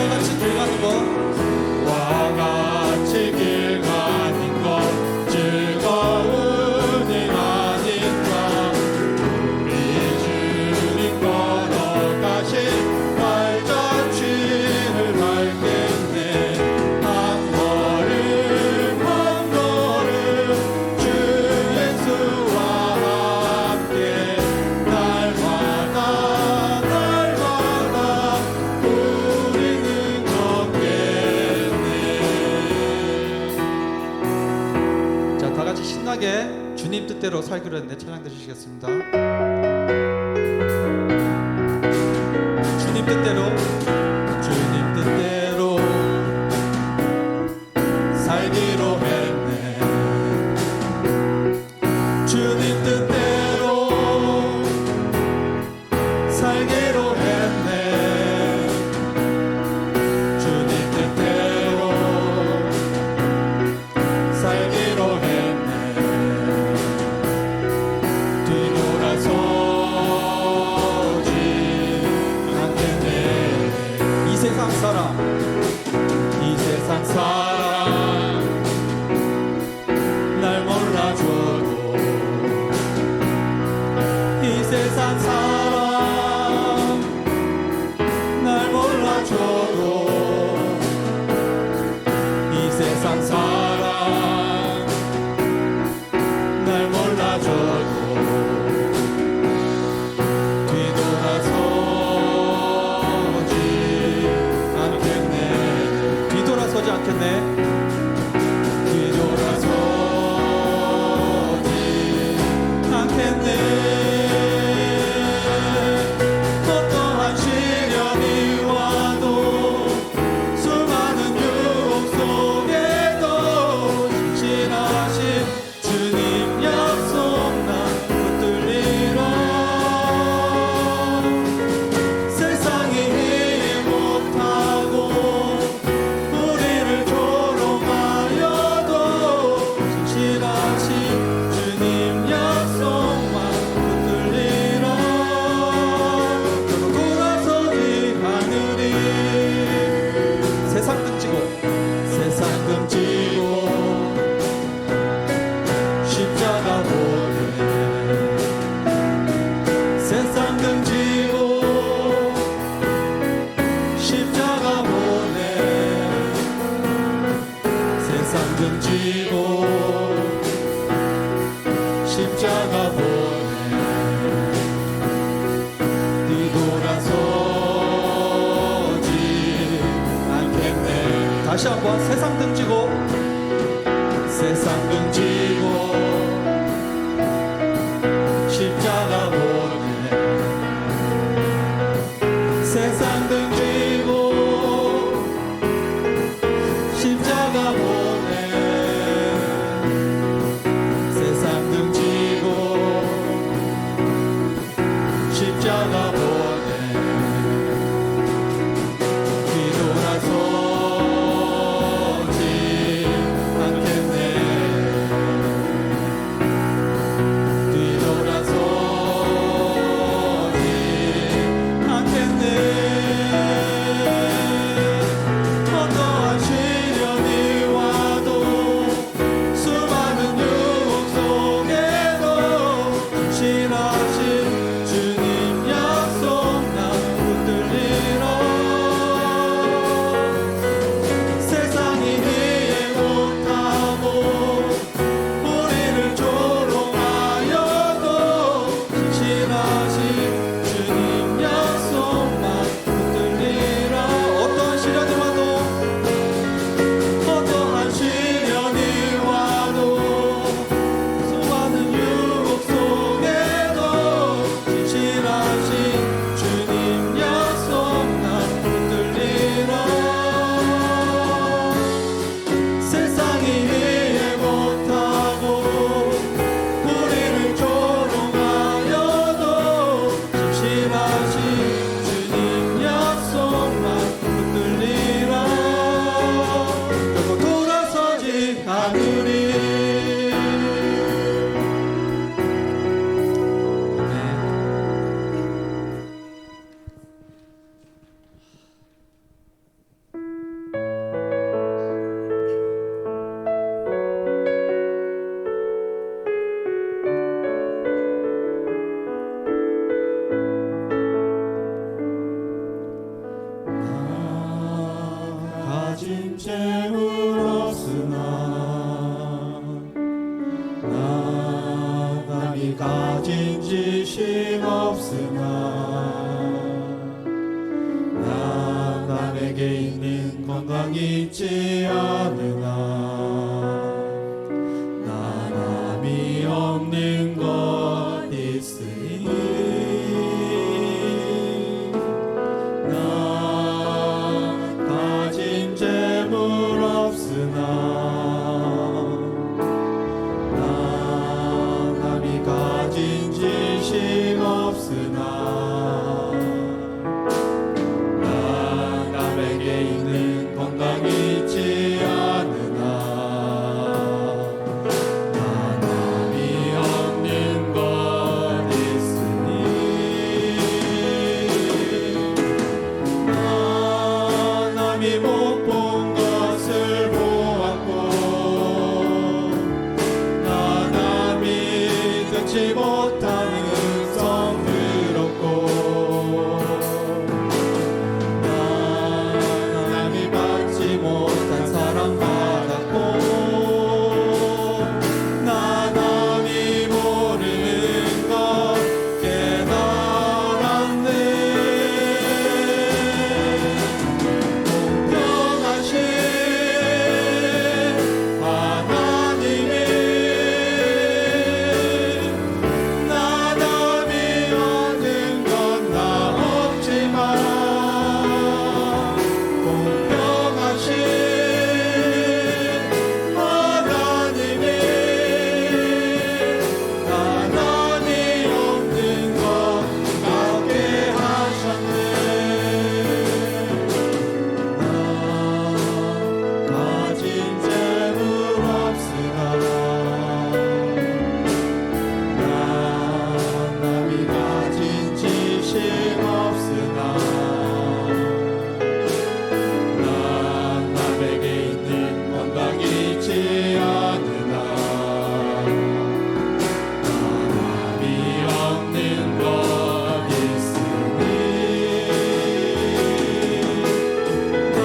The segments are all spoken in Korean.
같이 길 가는 것, 와 같이 길 가는 것 즐거운 일 아닌가. 우리 주님 걸어가신 발자취를 밟겠네. 한 걸음 한 걸음 주 예수와 함께 날마다 우리는 걷겠네. 자, 다 같이 신나게 주님 뜻대로 살기로 했는데 찬양 드리시겠습니다. 주님 뜻대로, 주님 뜻대로 살기로 했네. 주님 뜻대로 살기로 했네. 주님 뜻대로 살기로 했네. 뒤돌아서지 않겠네. 이 세상 사람, 이 세상 사람 날 몰라줘도, 이 세상 사람 날 몰라줘도, 이 세상 사람 날 몰라줘도 뒤돌아서지 않겠네. 뒤돌아서지 않겠네. 뒤돌아서지 않겠네. 어떠한 시련이 와도 수많은 유혹 속에도 신실하신 주님 약속 난 붙들리라. 세상이 이해 못하고 우리를 조롱하여도 신실하신 주님 약속만 붙들리라. 돌아서지 않으리. 세상 등지고 세상 금지고 십자가 보내. 세상 금지고 십자가 보내. 세상 금지고 십자가 보내. 뒤돌아서지 않겠네. 다시 한번 세상 등지고 세상 등지고 십자가 보내. 세상 등지고 십자가 보내. 세상 등지고 십자가 보내. 뒤돌아서지 않겠네. 가진 재물 없으나 나 남이 가진 지식 없으나 나 남에게 있는 건강이 있지 않으나 나 남이 없는 것 있으니 나 가진 재물 없으나 나 남이 가진 지식 없으나 나 남에게 있는 건강이 있지 않으나 나 남이 없는 것 있으니 나 남이 못 본 것을 보았고 나 남이 듣지 못한 음성 들었고 나 남이 받지 못한 사랑 받았고 나 남이 모르는 것 깨달았네 공평하신 하나님이 나 남이 얻는 건 나 없지만 공평하신 하나님이 나 남이 없는 것 갖게 하셨네 나 가진 재물 없으나 나 남이 가진 지식 없으나 나 남에게 있는 건강이 있지 않으나 나 남이 없는 것 있으니 나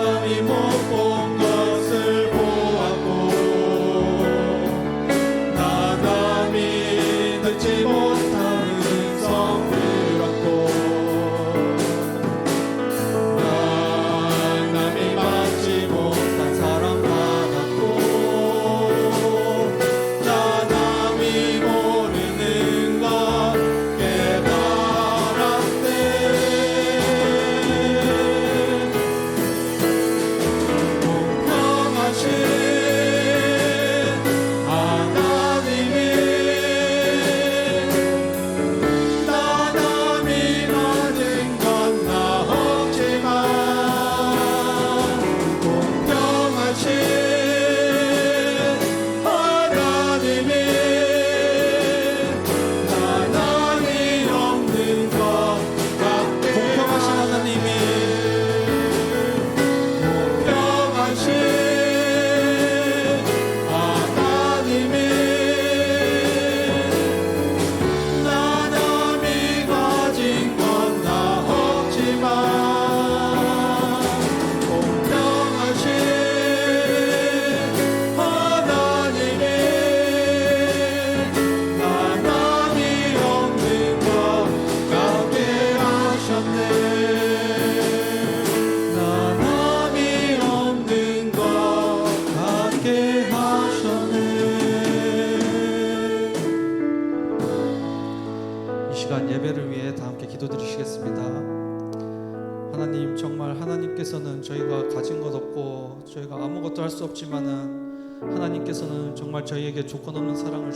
남이 못 본 것을 보았고 나 남이 듣지 못한 음성 들었고 나 남이 받지 못한 사랑 받았고 나 남이 모르는 것 깨달았네 공평하신 하나님이 나 남이 받은 건 나 없지만 공평하신 하나님이 나 남이 없는 것 같게 공평하신 하나님이 공평하신 하나님이 나 남이 가진 건 나 없지만 공평하신 하나님이 나 남이 없는 것 갖게 하셨네 나 남이 없는 것 갖게 하셨네 이 시간 예배를 위해 다 함께 기도드리시겠습니다. 하나님, 정말 하나님께서는 저희가 가진 것 없고 저희가 아무것도 할 수 없지만은 하나님께서는 정말 저희에게 조건 없는 사랑을